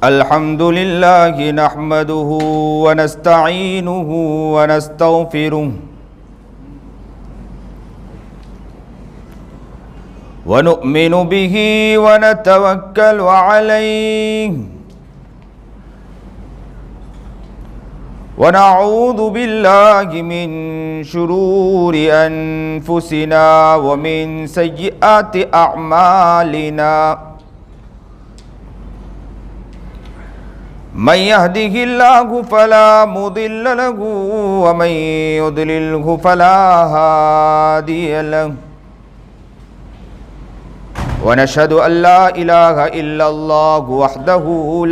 الحمد لله نحمده ونستعينه ونستغفره ونؤمن به ونتوكل عليه ونعوذ بالله من شرور أنفسنا ومن سيئات أعمالنا من يهده الله فلا مضل له ومن يضلله فلا هادي له ونشهد أن لا إله إلا الله وحده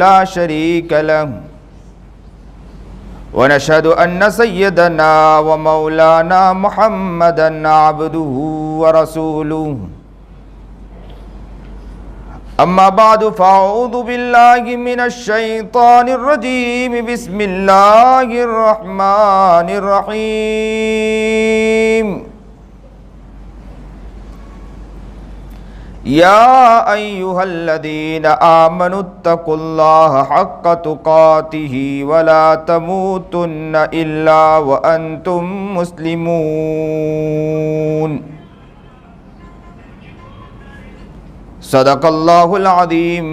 لا شريك له ونشهد أن سيدنا ومولانا محمدا عبده ورسوله أما بعد فأعوذ بالله من الشيطان الرجيم بسم الله الرحمن الرحيم يا أيها الذين آمنوا اتقوا الله حق تقاته ولا تموتن إلا وأنتم مسلمون صدق الله العظيم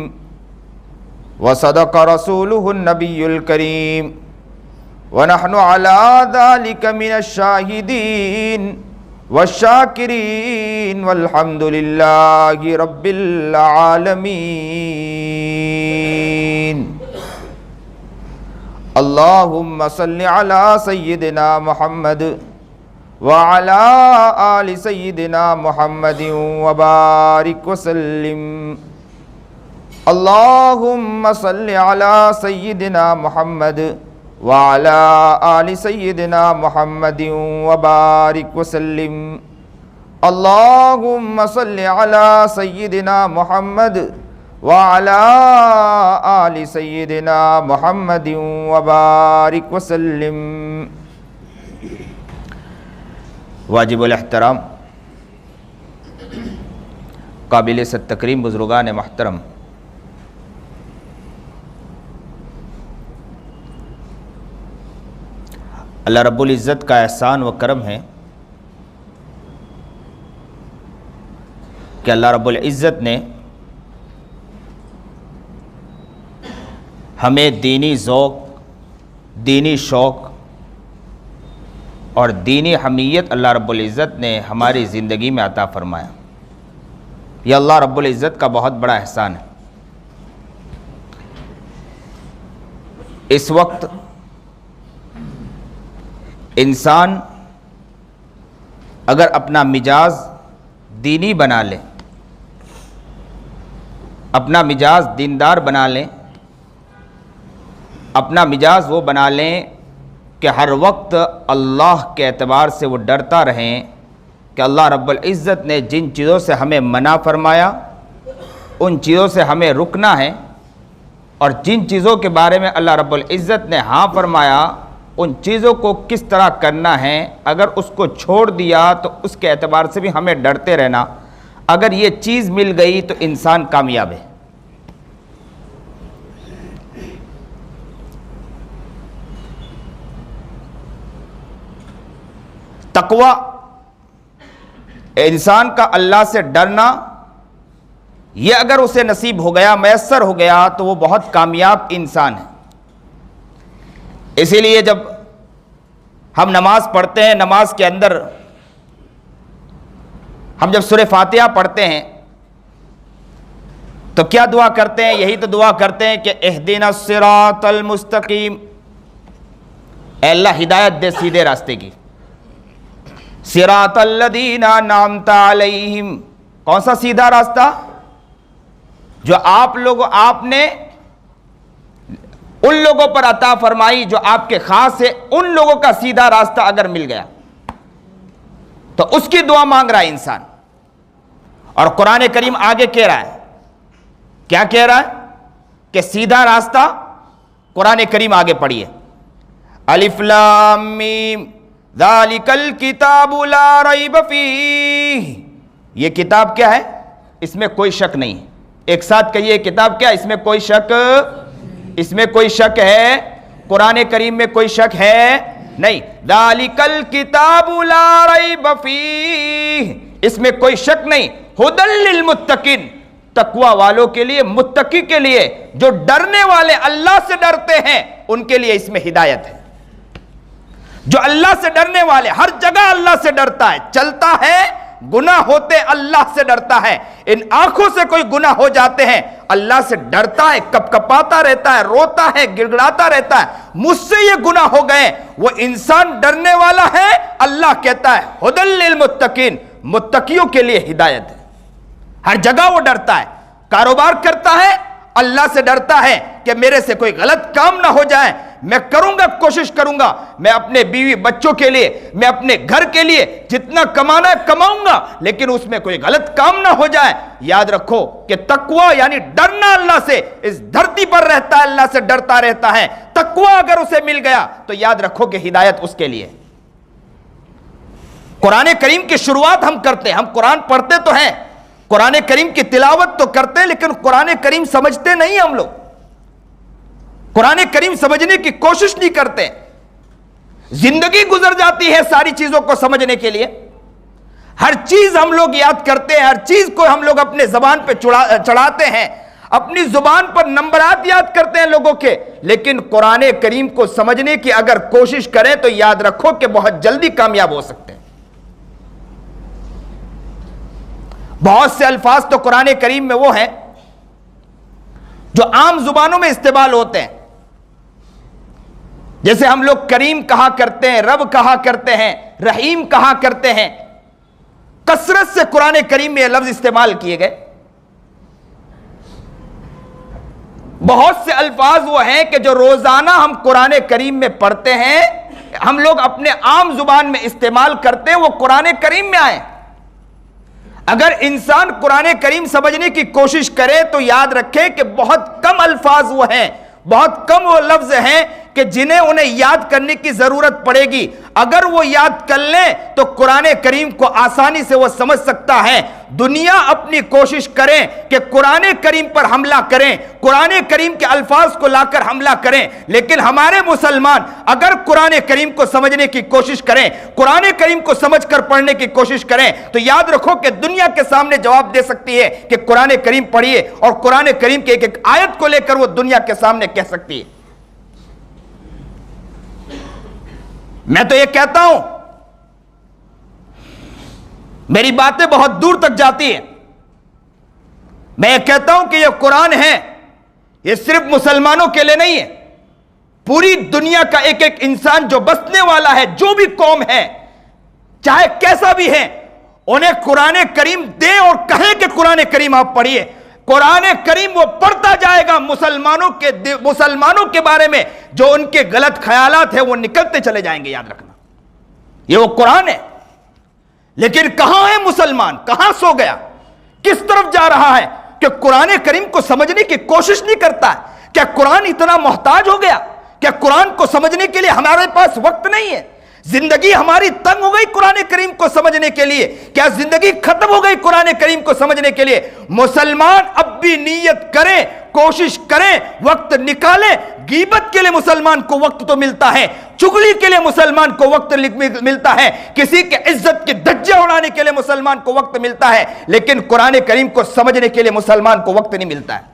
وصدق رسوله النبي الكريم ونحن على ذلك من الشاهدين والشاكرين والحمد لله رب العالمين اللهم صل على سيدنا محمد وعلى آل سيدنا محمد وبارك وسلم اللهم صل على سيدنا محمد وعلى آل سيدنا محمد وبارك وسلم اللهم صل على سيدنا محمد وعلى آل سيدنا محمد وبارك وسلم واجب الاحترام قابل تکریم بزرگان محترم، اللہ رب العزت کا احسان و کرم ہے کہ اللہ رب العزت نے ہمیں دینی ذوق، دینی شوق اور دینی حمیت اللہ رب العزت نے ہماری زندگی میں عطا فرمایا۔ یہ اللہ رب العزت کا بہت بڑا احسان ہے۔ اس وقت انسان اگر اپنا مزاج دینی بنا لے، اپنا مزاج دیندار بنا لیں، اپنا مزاج وہ بنا لیں کہ ہر وقت اللہ کے اعتبار سے وہ ڈرتا رہیں کہ اللہ رب العزت نے جن چیزوں سے ہمیں منع فرمایا ان چیزوں سے ہمیں رکنا ہے، اور جن چیزوں کے بارے میں اللہ رب العزت نے ہاں فرمایا ان چیزوں کو کس طرح کرنا ہے۔ اگر اس کو چھوڑ دیا تو اس کے اعتبار سے بھی ہمیں ڈرتے رہنا۔ اگر یہ چیز مل گئی تو انسان کامیاب ہے۔ تقوی، انسان کا اللہ سے ڈرنا، یہ اگر اسے نصیب ہو گیا، میسر ہو گیا تو وہ بہت کامیاب انسان ہے۔ اسی لیے جب ہم نماز پڑھتے ہیں، نماز کے اندر ہم جب سورہ فاتحہ پڑھتے ہیں تو کیا دعا کرتے ہیں؟ یہی تو دعا کرتے ہیں کہ اہدنا الصراط المستقیم، اے اللہ ہدایت دے سیدھے راستے کی۔ صراط الذین انعمت علیہم، کون سا سیدھا راستہ؟ جو آپ نے ان لوگوں پر عطا فرمائی جو آپ کے خاص ہے، ان لوگوں کا سیدھا راستہ اگر مل گیا تو اس کی دعا مانگ رہا ہے انسان۔ اور قرآن کریم آگے کہہ رہا ہے، کیا کہہ رہا ہے؟ کہ سیدھا راستہ، قرآن کریم آگے پڑھیے، الف لام میم ذالک الکتاب لا ریب فیہ، یہ کتاب کیا ہے؟ اس میں کوئی شک نہیں ہے۔ ایک ساتھ کہیے، کتاب کیا ہے؟ اس میں کوئی شک اس میں کوئی شک ہے؟ قرآن کریم میں کوئی شک ہے نہیں. ذالکل کتاب لا ریب فیہ، اس میں کوئی شک نہیں. ھدی للمتقین، تقوی والوں کے لیے، متقی کے لیے، جو ڈرنے والے اللہ سے ڈرتے ہیں ان کے لیے اس میں ہدایت ہے. جو اللہ سے ڈرنے والے، ہر جگہ اللہ سے ڈرتا ہے، چلتا ہے گناہ ہوتے اللہ سے ڈرتا ہے. ان آنکھوں سے کوئی گناہ ہو جاتے ہیں اللہ سے ڈرتا ہے، کپ کپاتا رہتا ہے، روتا ہے، گڑگڑاتا رہتا ہے، مجھ سے یہ گناہ ہو گئے. وہ انسان ڈرنے والا ہے، اللہ کہتا ہے ھدی للمتقین، متقیوں کے لیے ہدایت ہے. ہر جگہ وہ ڈرتا ہے، کاروبار کرتا ہے اللہ سے ڈرتا ہے کہ میرے سے کوئی غلط کام نہ ہو جائے. میں کروں گا، کوشش کروں گا، میں اپنے بیوی بچوں کے لیے، میں اپنے گھر کے لیے جتنا کمانا ہے کماؤں گا، لیکن اس میں کوئی غلط کام نہ ہو جائے. یاد رکھو کہ تقوی یعنی ڈرنا اللہ سے، اس دھرتی پر رہتا ہے اللہ سے ڈرتا رہتا ہے. تقوی اگر اسے مل گیا تو یاد رکھو کہ ہدایت اس کے لیے. قرآن کریم کی شروعات ہم کرتے ہیں، ہم قرآن پڑھتے تو ہیں، قرآن کریم کی تلاوت تو کرتے ہیں، لیکن قرآن کریم سمجھتے نہیں. ہم لوگ قرآن کریم سمجھنے کی کوشش نہیں کرتے. زندگی گزر جاتی ہے ساری چیزوں کو سمجھنے کے لیے. ہر چیز ہم لوگ یاد کرتے ہیں، ہر چیز کو ہم لوگ اپنے زبان پہ چڑھاتے ہیں، اپنی زبان پر نمبرات یاد کرتے ہیں لوگوں کے. لیکن قرآن کریم کو سمجھنے کی اگر کوشش کریں تو یاد رکھو کہ بہت جلدی کامیاب ہو سکتے ہیں. بہت سے الفاظ تو قرآن کریم میں وہ ہیں جو عام زبانوں میں استعمال ہوتے ہیں. جیسے ہم لوگ کریم کہا کرتے ہیں، رب کہا کرتے ہیں، رحیم کہا کرتے ہیں. کثرت سے قرآن کریم میں یہ لفظ استعمال کیے گئے. بہت سے الفاظ وہ ہیں کہ جو روزانہ ہم قرآن کریم میں پڑھتے ہیں، ہم لوگ اپنے عام زبان میں استعمال کرتے ہیں، وہ قرآن کریم میں آئے. اگر انسان قرآن کریم سمجھنے کی کوشش کرے تو یاد رکھے کہ بہت کم الفاظ وہ ہیں، بہت کم وہ لفظ ہیں کہ جنہیں انہیں یاد کرنے کی ضرورت پڑے گی. اگر وہ یاد کر لیں تو قرآن کریم کو آسانی سے وہ سمجھ سکتا ہے. دنیا اپنی کوشش کریں کہ قرآن کریم پر حملہ کریں، قرآن کریم کے الفاظ کو لا کر حملہ کریں، لیکن ہمارے مسلمان اگر قرآن کریم کو سمجھنے کی کوشش کریں، قرآن کریم کو سمجھ کر پڑھنے کی کوشش کریں تو یاد رکھو کہ دنیا کے سامنے جواب دے سکتی ہے کہ قرآن کریم پڑھیے، اور قرآن کریم کے ایک ایک آیت کو لے کر وہ دنیا کے سامنے کہہ سکتی ہے. میں تو یہ کہتا ہوں، میری باتیں بہت دور تک جاتی ہیں. میں یہ کہتا ہوں کہ یہ قرآن ہے، یہ صرف مسلمانوں کے لیے نہیں ہے. پوری دنیا کا ایک ایک انسان جو بسنے والا ہے، جو بھی قوم ہے، چاہے کیسا بھی ہے، انہیں قرآن کریم دے اور کہیں کہ قرآن کریم آپ پڑھیے. قرآن کریم وہ پڑھتا جائے گا، مسلمانوں کے بارے میں جو ان کے غلط خیالات ہیں وہ نکلتے چلے جائیں گے. یاد رکھنا یہ وہ قرآن ہے. لیکن کہاں ہے مسلمان؟ کہاں سو گیا؟ کس طرف جا رہا ہے کہ قرآن کریم کو سمجھنے کی کوشش نہیں کرتا ہے؟ کیا قرآن اتنا محتاج ہو گیا؟ کیا قرآن کو سمجھنے کے لیے ہمارے پاس وقت نہیں ہے؟ زندگی ہماری تنگ ہو گئی قرآن کریم کو سمجھنے کے لیے؟ کیا زندگی ختم ہو گئی قرآن کریم کو سمجھنے کے لیے؟ مسلمان اب بھی نیت کریں، کوشش کریں، وقت نکالیں. غیبت کے لیے مسلمان کو وقت تو ملتا ہے، چغلی کے لیے مسلمان کو وقت ملتا ہے، کسی کے عزت کی دھجیاں اڑانے کے لیے مسلمان کو وقت ملتا ہے، لیکن قرآن کریم کو سمجھنے کے لیے مسلمان کو وقت نہیں ملتا ہے.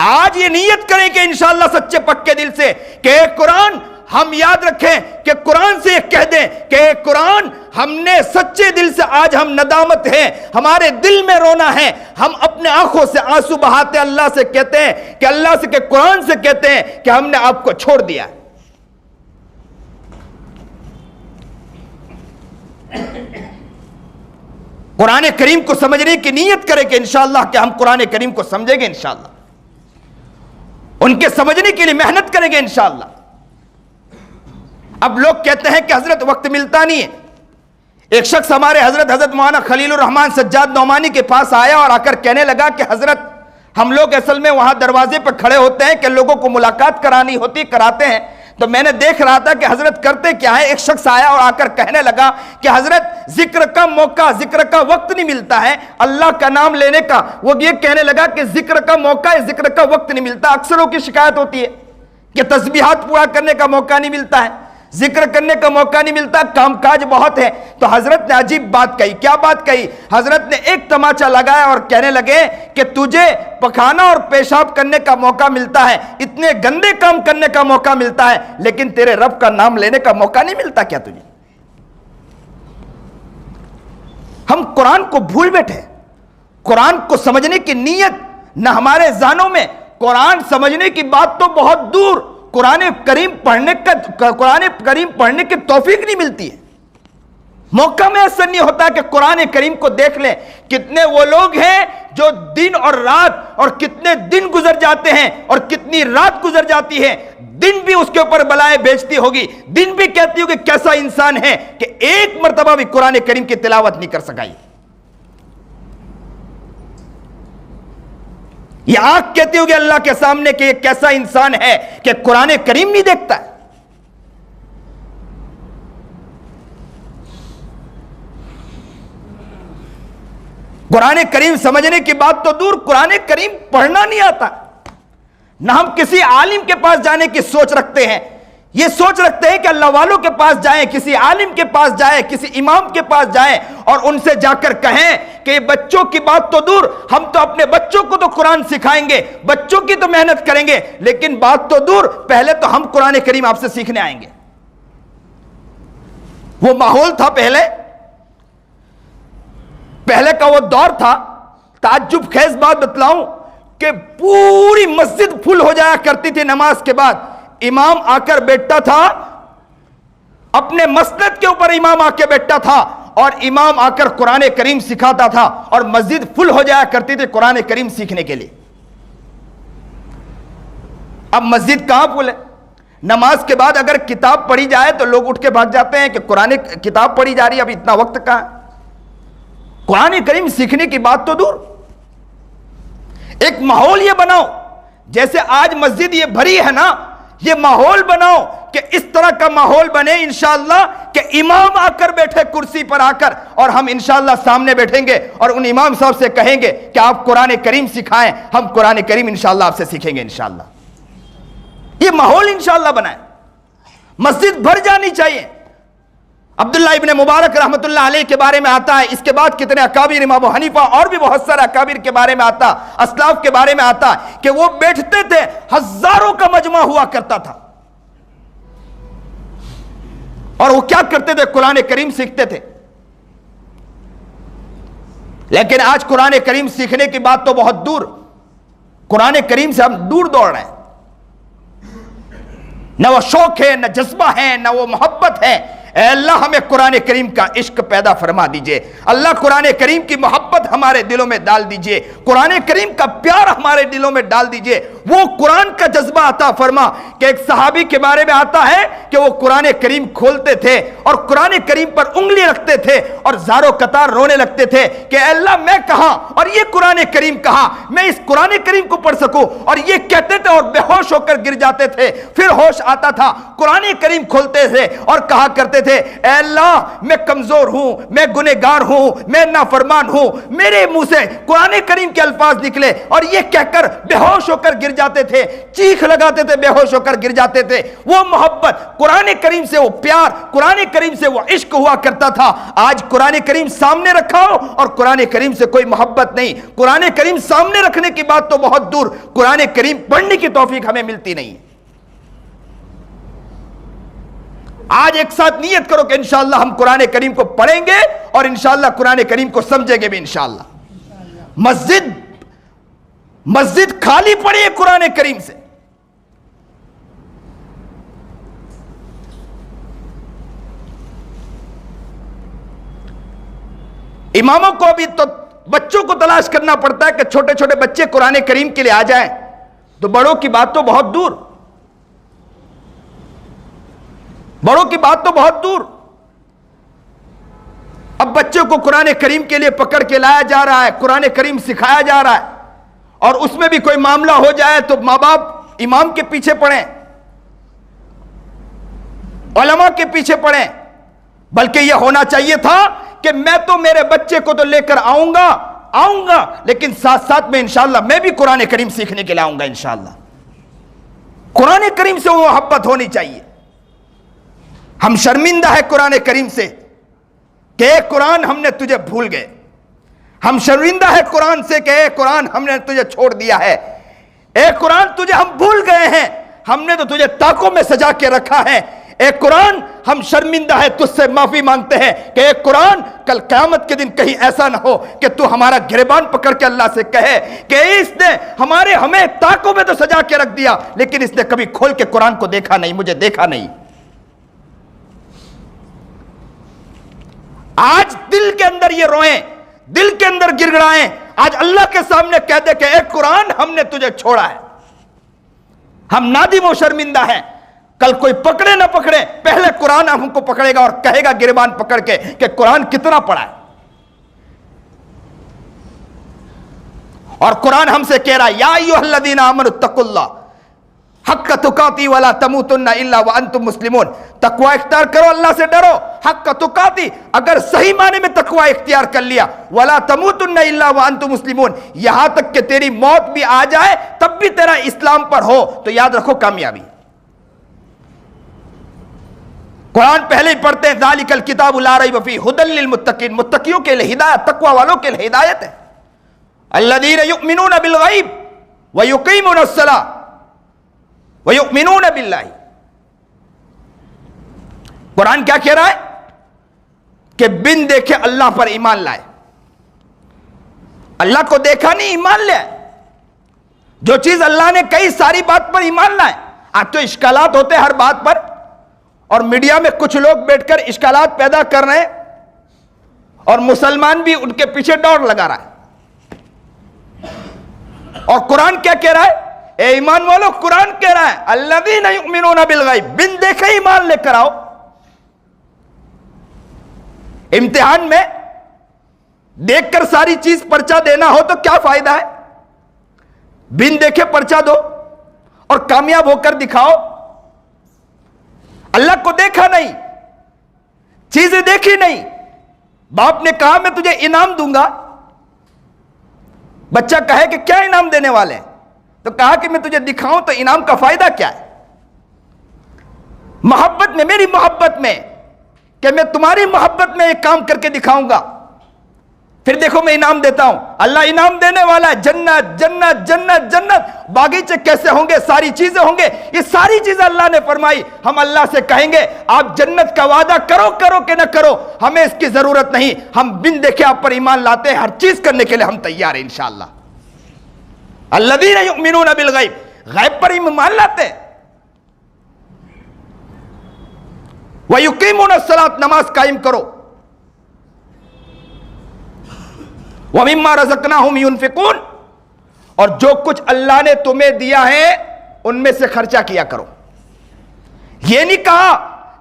آج یہ نیت کریں کہ انشاءاللہ سچے پکے دل سے کہ اے قرآن، ہم یاد رکھیں کہ قرآن سے یہ کہہ دیں کہ اے قرآن، ہم نے سچے دل سے آج ہم ندامت ہیں، ہمارے دل میں رونا ہے، ہم اپنے آنکھوں سے آنسو بہاتے اللہ سے کہتے ہیں کہ اللہ سے کہ قرآن سے کہتے ہیں کہ ہم نے آپ کو چھوڑ دیا. قرآن کریم کو سمجھنے کی نیت کریں کہ انشاءاللہ کہ ہم قرآن کریم کو سمجھیں گے، انشاءاللہ ان کے سمجھنے کے لیے محنت کریں گے انشاءاللہ. اب لوگ کہتے ہیں کہ حضرت وقت ملتا نہیں ہے. ایک شخص ہمارے حضرت مولانا خلیل الرحمن سجاد نعمانی کے پاس آیا اور آ کر کہنے لگا کہ حضرت، ہم لوگ اصل میں وہاں دروازے پہ کھڑے ہوتے ہیں کہ لوگوں کو ملاقات کرانی ہوتی، کراتے ہیں، تو میں نے دیکھ رہا تھا کہ حضرت کرتے کیا ہے. ایک شخص آیا اور آ کر کہنے لگا کہ حضرت ذکر کا موقع، ذکر کا وقت نہیں ملتا ہے اللہ کا نام لینے کا، وہ یہ کہنے لگا کہ ذکر کا موقع ہے، ذکر کا وقت نہیں ملتا۔ اکثروں کی شکایت ہوتی ہے کہ تسبیحات پورا کرنے کا موقع نہیں ملتا ہے، ذکر کرنے کا موقع نہیں ملتا، کام کاج بہت ہے۔ تو حضرت نے عجیب بات کہی۔ کیا بات کہی؟ حضرت نے ایک تماچا لگایا اور کہنے لگے کہ تجھے پخانا اور پیشاب کرنے کا موقع ملتا ہے، اتنے گندے کام کرنے کا موقع ملتا ہے، لیکن تیرے رب کا نام لینے کا موقع نہیں ملتا کیا تجھے؟ ہم قرآن کو بھول بیٹھے، قرآن کو سمجھنے کی نیت نہ ہمارے ذہنوں میں، قرآن سمجھنے کی بات تو بہت دور، قرآن کریم پڑھنے کی توفیق نہیں ملتی ہے، موقع میں ایسا نہیں ہوتا کہ قرآن کریم کو دیکھ لیں۔ کتنے وہ لوگ ہیں جو دن اور رات، اور کتنے دن گزر جاتے ہیں اور کتنی رات گزر جاتی ہے، دن بھی اس کے اوپر بلائیں بیچتی ہوگی، دن بھی کہتی ہوگی کیسا انسان ہے کہ ایک مرتبہ بھی قرآن کریم کی تلاوت نہیں کر سکائی۔ یہ آنکھ کہتی ہوگی اللہ کے سامنے کہ یہ کیسا انسان ہے کہ قرآن کریم نہیں دیکھتا ہے۔ قرآن کریم سمجھنے کی بات تو دور، قرآن کریم پڑھنا نہیں آتا۔ نہ ہم کسی عالم کے پاس جانے کی سوچ رکھتے ہیں، یہ سوچ رکھتے ہیں کہ اللہ والوں کے پاس جائیں، کسی عالم کے پاس جائیں، کسی امام کے پاس جائیں اور ان سے جا کر کہیں کہ یہ بچوں کی بات تو دور، ہم تو اپنے بچوں کو تو قرآن سکھائیں گے، بچوں کی تو محنت کریں گے، لیکن بات تو دور، پہلے تو ہم قرآن کریم آپ سے سیکھنے آئیں گے۔ وہ ماحول تھا پہلے کا وہ دور تھا۔ تعجب خیز بات بتلاؤں کہ پوری مسجد پھل ہو جایا کرتی تھی نماز کے بعد، امام آ کر بیٹھتا تھا، اپنے مسند کے اوپر امام آ کے بیٹھتا تھا اور امام آ کر قرآن کریم سکھاتا تھا، اور مسجد پھل ہو جایا کرتی تھی قرآن کریم سیکھنے کے لیے۔ اب مسجد کہاں پھل ہے؟ نماز کے بعد اگر کتاب پڑھی جائے تو لوگ اٹھ کے بھاگ جاتے ہیں کہ قرآن کتاب پڑھی جا رہی ہے، اب اتنا وقت کہاں ہے؟ قرآن کریم سیکھنے کی بات تو دور۔ ایک ماحول یہ بناؤ، جیسے آج مسجد یہ بھری ہے نا، یہ ماحول بناؤ کہ اس طرح کا ماحول بنے انشاءاللہ کہ امام آ کر بیٹھے کرسی پر آ کر، اور ہم انشاءاللہ سامنے بیٹھیں گے اور ان امام صاحب سے کہیں گے کہ آپ قرآن کریم سکھائیں، ہم قرآن کریم انشاءاللہ آپ سے سیکھیں گے انشاءاللہ۔ یہ ماحول انشاءاللہ بنائیں، مسجد بھر جانی چاہیے۔ عبداللہ ابن مبارک رحمت اللہ علیہ کے بارے میں آتا ہے، اس کے بعد کتنے اکابر، امام ابو حنیفہ اور بھی بہت سارے اکابر کے بارے میں آتا، اسلاف کے بارے میں آتا کہ وہ بیٹھتے تھے، ہزاروں کا مجمع ہوا کرتا تھا، اور وہ کیا کرتے تھے؟ قرآن کریم سیکھتے تھے۔ لیکن آج قرآن کریم سیکھنے کی بات تو بہت دور، قرآن کریم سے ہم دور دوڑ رہے ہیں، نہ وہ شوق ہے، نہ جذبہ ہے، نہ وہ محبت ہے۔ اے اللہ ہمیں قرآن کریم کا عشق پیدا فرما دیجئے، اللہ قرآن کریم کی محبت ہمارے دلوں میں ڈال دیجئے، قرآن کریم کا پیار ہمارے دلوں میں ڈال دیجئے، وہ قرآن کا جذبہ عطا فرما۔ کہ ایک صحابی کے بارے میں آتا ہے کہ وہ قرآن کریم کھولتے تھے اور قرآن کریم پر انگلی رکھتے تھے اور زارو قطار رونے لگتے تھے کہ اے اللہ میں کہاں اور یہ قرآن کریم کہاں، میں اس قرآن کریم کو پڑھ سکوں، اور یہ کہتے تھے اور بے ہوش ہو کر گر جاتے تھے، پھر ہوش آتا تھا، قرآن کریم کھولتے تھے اور کہا کرتے تھے اے اللہ میں کمزور ہوں، میں گنہگار ہوں، میں نافرمان ہوں، میرے منہ سے قرآن کریم کے الفاظ نکلے، اور یہ کہہ کر بے ہوش ہو کر گر جاتے تھے، چیخ لگاتے تھے، بے ہوش ہو کر گر جاتے تھے۔ وہ محبت، قرآن کریم سے وہ پیار، قرآن کریم سے وہ عشق ہوا کرتا تھا۔ آج قرآن کریم سامنے رکھا ہو اور قرآن کریم سے کوئی محبت نہیں، قرآن کریم سامنے رکھنے کی بات تو بہت دور، قرآن کریم پڑھنے کی توفیق ہمیں ملتی نہیں ہے۔ آج ایک ساتھ نیت کرو کہ انشاءاللہ ہم قرآن کریم کو پڑھیں گے اور انشاءاللہ قرآن کریم کو سمجھیں گے بھی انشاءاللہ۔ مسجد خالی پڑی ہے قرآن کریم سے۔ اماموں کو بھی تو بچوں کو تلاش کرنا پڑتا ہے کہ چھوٹے چھوٹے بچے قرآن کریم کے لیے آ جائیں، تو بڑوں کی بات تو بہت دور، بڑوں کی بات تو بہت دور۔ اب بچوں کو قرآن کریم کے لیے پکڑ کے لایا جا رہا ہے، قرآن کریم سکھایا جا رہا ہے، اور اس میں بھی کوئی معاملہ ہو جائے تو ماں باپ امام کے پیچھے پڑیں، علماء کے پیچھے پڑیں، بلکہ یہ ہونا چاہیے تھا کہ میں تو میرے بچے کو تو لے کر آؤں گا لیکن ساتھ ساتھ میں انشاءاللہ میں بھی قرآن کریم سیکھنے کے لیے آؤں گا انشاءاللہ. قرآن کریم سے وہ محبت ہونی چاہیے. ہم شرمندہ ہے قرآن کریم سے کہ اے قرآن ہم نے تجھے بھول گئے. ہم شرمندہ ہے قرآن سے کہ اے قرآن ہم نے تجھے چھوڑ دیا ہے. اے قرآن تجھے ہم بھول گئے ہیں, ہم نے تو تجھے طاقوں میں سجا کے رکھا ہے. اے قرآن ہم شرمندہ ہے, تجھ سے معافی مانگتے ہیں کہ اے قرآن کل قیامت کے دن کہیں ایسا نہ ہو کہ تو ہمارا گریبان پکڑ کے اللہ سے کہے کہ اس نے ہمیں طاقوں میں تو سجا کے رکھ دیا لیکن اس نے کبھی کھول کے قرآن کو دیکھا نہیں, مجھے دیکھا نہیں. آج دل کے اندر یہ روئیں, دل کے اندر گڑگڑائیں, آج اللہ کے سامنے کہہ دے کہ اے قرآن ہم نے تجھے چھوڑا ہے. ہم نادم و شرمندہ ہیں. کل کوئی پکڑے نہ پکڑے, پہلے قرآن ہم کو پکڑے گا اور کہے گا گریبان پکڑ کے کہ قرآن کتنا پڑھا ہے. اور قرآن ہم سے کہہ رہا ہے یا ایھا الذین آمنوا اتقوا اللہ حق تقاتی ولا تموتن الا وانتم مسلمون. تقوی اختیار کرو, اللہ سے ڈرو, حق تقاتی, اگر صحیح معنی میں تقوی اختیار کر لیا, ولا تموتن الا وانتم مسلمون, یہاں تک کہ تیری موت بھی آ جائے تب بھی تیرا اسلام پر ہو تو یاد رکھو کامیابی. قرآن پہلے ہی پڑھتے ہیں ذالک الکتاب لا ریب فیہ ھدی للمتقین, متقیوں کے لیے ہدایت, تقوی والوں کے لیے ہدایت ہے. الذین یؤمنون بالغیب ویقیمون الصلاۃ وَيُؤْمِنُونَ بِاللَّهِ. قرآن کیا کہہ رہا ہے کہ بن دیکھے اللہ پر ایمان لائے. اللہ کو دیکھا نہیں, ایمان لے. جو چیز اللہ نے کہی ساری بات پر ایمان لائے. آج تو اشکالات ہوتے ہر بات پر, اور میڈیا میں کچھ لوگ بیٹھ کر اشکالات پیدا کر رہے ہیں اور مسلمان بھی ان کے پیچھے دوڑ لگا رہا ہے. اور قرآن کیا کہہ رہا ہے, اے ایمان والو, قرآن کہہ رہا ہے الذین یؤمنون بالغیب, بن دیکھے ایمان لے کر آؤ. امتحان میں دیکھ کر ساری چیز پرچہ دینا ہو تو کیا فائدہ ہے. بن دیکھے پرچہ دو اور کامیاب ہو کر دکھاؤ. اللہ کو دیکھا نہیں, چیزیں دیکھی نہیں, باپ نے کہا میں تجھے انعام دوں گا. بچہ کہے کہ کیا انعام دینے والے ہیں, تو کہا کہ میں تجھے دکھاؤں تو انعام کا فائدہ کیا ہے. محبت میں, میری محبت میں, کہ میں تمہاری محبت میں ایک کام کر کے دکھاؤں گا, پھر دیکھو میں انعام دیتا ہوں. اللہ انعام دینے والا ہے, جنت جنت جنت جنت. باغیچے کیسے ہوں گے, ساری چیزیں ہوں گے, یہ ساری چیزیں اللہ نے فرمائی. ہم اللہ سے کہیں گے آپ جنت کا وعدہ کرو کہ نہ کرو, ہمیں اس کی ضرورت نہیں, ہم بن دیکھے آپ پر ایمان لاتے ہیں, ہر چیز کرنے کے لیے ہم تیار ہیں انشاءاللہ. الذین یؤمنون بالغیب, غیب پر ایمان لاتے. وَيُقِيمُونَ الصَّلَاةَ, نماز قائم کرو. وَمِمَّا رَزَقْنَاهُمْ يُنْفِقُونَ, اور جو کچھ اللہ نے تمہیں دیا ہے ان میں سے خرچہ کیا کرو. یہ نہیں کہا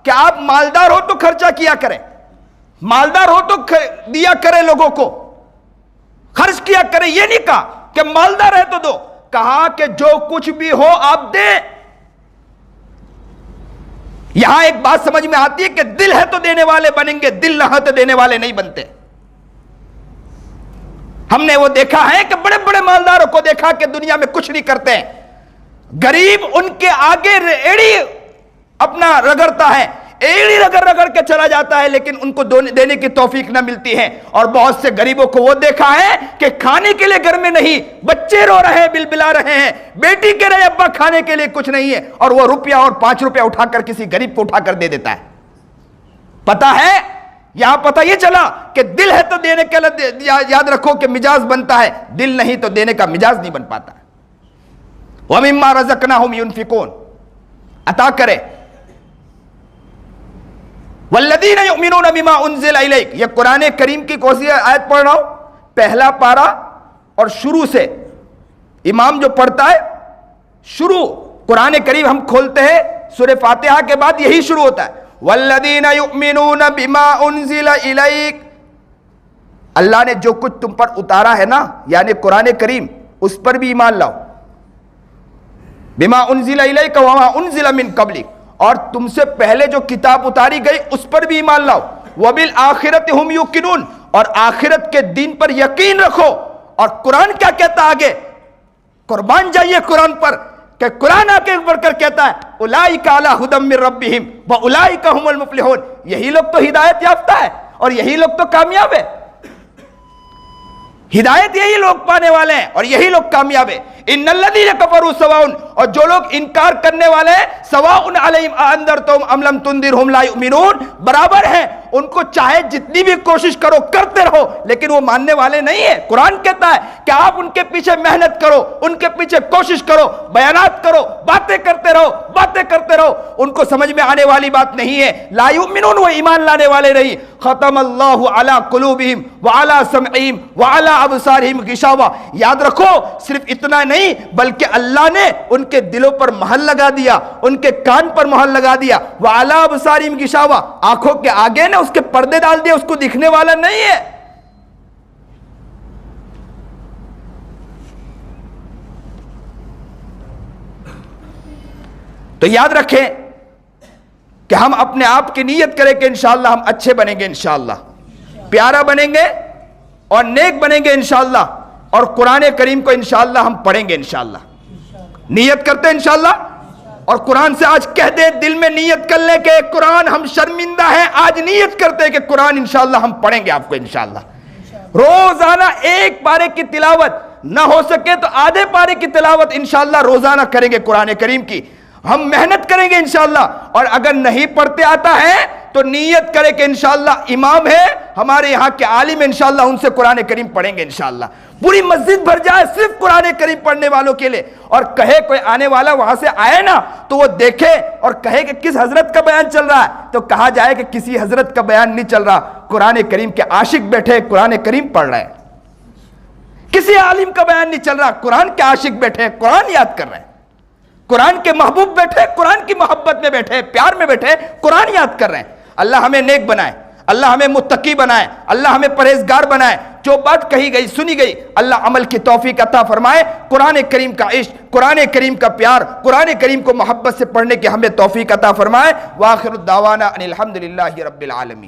کہ آپ مالدار ہو تو خرچہ کیا کریں, مالدار ہو تو دیا کریں, لوگوں کو خرچ کیا کریں. یہ نہیں کہا کہ مالدار ہے تو دو, کہا کہ جو کچھ بھی ہو آپ دیں. یہاں ایک بات سمجھ میں آتی ہے کہ دل ہے تو دینے والے بنیں گے, دل نہ تو دینے والے نہیں بنتے. ہم نے وہ دیکھا ہے کہ بڑے بڑے مالداروں کو دیکھا کہ دنیا میں کچھ نہیں کرتے ہیں, غریب ان کے آگے ایڑی اپنا رگڑتا ہے, ایڑی رگڑ کے چلا جاتا ہے, لیکن ان کو دینے کی توفیق نہ ملتی ہے. اور بہت سے غریبوں کو وہ دیکھا ہے کہ کھانے کے لیے گھر میں نہیں, بچے رو رہے ہیں, بلبلا رہے ہیں, بیٹی کہہ رہے ابا کھانے کے لیے کچھ نہیں ہے, اور وہ روپیہ اور 5 روپیہ اٹھا کر کسی غریب کو اٹھا کر دے دیتا ہے. پتا ہے, یہاں پتہ یہ چلا کہ دل ہے تو دینے کے لیے, یاد رکھو کہ مجاز بنتا ہے, دل نہیں تو دینے کا مجاز نہیں بن پاتا. وَمِمَّا رَزَقْنَاهُمْ يُنْفِقُونَ, عطا کرے. وَالَّذِينَ يُؤْمِنُونَ بِمَا أُنزِلَ إِلَيْكَ, یہ قرآن کریم کی کوئی آیت پڑھ رہا ہوں, پہلا پارا اور شروع سے. امام جو پڑھتا ہے شروع, قرآن کریم ہم کھولتے ہیں سورہ فاتحہ کے بعد یہی شروع ہوتا ہے, وَالَّذِينَ يُؤْمِنُونَ بِمَا أُنزِلَ إِلَيْكَ, اللہ نے جو کچھ تم پر اتارا ہے نا, یعنی قرآن کریم, اس پر بھی ایمان لاؤ. بِمَا أُنزِلَ إِلَيْكَ وَمَا أُنزِلَ مِن قَبْلِكَ, اور تم سے پہلے جو کتاب اتاری گئی اس پر بھی ایمان لاؤ. وبالآخرۃ ہم یوقنون، اور آخرت کے دین پر یقین رکھو۔ اور قرآن کیا کہتا ہے آگے؟ قربان جائیے قرآن پر، کہ قرآن آ کے بڑھ کر کہتا ہے اولئک علی ھدی من ربہم واولئک ھم المفلحون، یہی لوگ تو ہدایت یافتہ ہے اور یہی لوگ تو کامیاب ہے۔ ہدایت یہی لوگ پانے والے ہیں اور یہی لوگ کامیاب ہیں۔ ان الذین کفروا سواء، اور جو لوگ انکار کرنے والے ہیں، سواء علیہم اانذرتہم ام لم تنذرہم لا یؤمنون، برابر ہیں، ان کو چاہے جتنی بھی کوشش کرو کرتے رہو لیکن وہ ماننے والے نہیں ہیں۔ قرآن کہتا ہے کہ آپ ان کے پیچھے محنت کرو، ان کے پیچھے کوشش کرو، بیانات کرو، باتیں کرتے رہو، ان کو سمجھ میں آنے والی بات نہیں ہے۔ لا یؤمنون، وہ ایمان لانے والے نہیں۔ ختم اللہ علی قلوبہم وعلی سمعہم وعلی ابصارہم غشاوہ، یاد رکھو صرف اتنا نہیں بلکہ اللہ نے ان کے دلوں پر مہر لگا دیا، ان کے کان پر مہر لگا دیا۔ وعلی ابصارہم غشاوہ، آنکھوں کے آگے نے اس کے پردے ڈال دیے، اس کو دکھنے والا نہیں ہے۔ تو یاد رکھیں کہ ہم اپنے آپ کی نیت کریں کہ انشاءاللہ ہم اچھے بنیں گے، انشاءاللہ پیارا بنیں گے اور نیک بنیں گے انشاءاللہ، اور قرآن کریم کو انشاءاللہ ہم پڑھیں گے انشاءاللہ۔ نیت کرتے ہیں انشاءاللہ، اور قرآن سے آج کہہ دیں، دل میں نیت کر لیں کہ قرآن ہم شرمندہ ہیں، آج نیت کرتے ہیں کہ قرآن انشاءاللہ ہم پڑھیں گے آپ کو انشاءاللہ۔ روزانہ ایک پارے کی تلاوت، نہ ہو سکے تو آدھے پارے کی تلاوت انشاءاللہ روزانہ کریں گے قرآن کریم کی، ہم محنت کریں گے انشاءاللہ۔ اور اگر نہیں پڑھتے آتا ہے تو نیت کرے کہ انشاءاللہ امام ہے ہمارے یہاں کے عالم، انشاءاللہ ان سے قرآن کریم پڑھیں گے انشاءاللہ۔ پوری مسجد بھر جائے صرف قرآن کریم پڑھنے والوں کے لیے، اور کہے کوئی آنے والا وہاں سے آئے نا تو وہ دیکھے اور کہے کہ کس حضرت کا بیان چل رہا ہے، تو کہا جائے کہ کسی حضرت کا بیان نہیں چل رہا، قرآن کریم کے عاشق بیٹھے قرآن کریم پڑھ رہے ہیں۔ کسی عالم کا بیان نہیں چل رہا، قرآن کے عاشق بیٹھے قرآن یاد کر رہے ہیں، قرآن کے محبوب بیٹھے قرآن کی محبت میں بیٹھے پیار میں بیٹھے قرآن یاد کر رہے ہیں۔ اللہ ہمیں نیک بنائے، اللہ ہمیں متقی بنائے، اللہ ہمیں پرہیزگار بنائے۔ جو بات کہی گئی سنی گئی اللہ عمل کی توفیق عطا فرمائے۔ قرآن کریم کا عشق، قرآن کریم کا پیار، قرآن کریم کو محبت سے پڑھنے کی ہمیں توفیق عطا فرمائے۔ وآخر الدعوانا ان الحمدللہ رب العالمین۔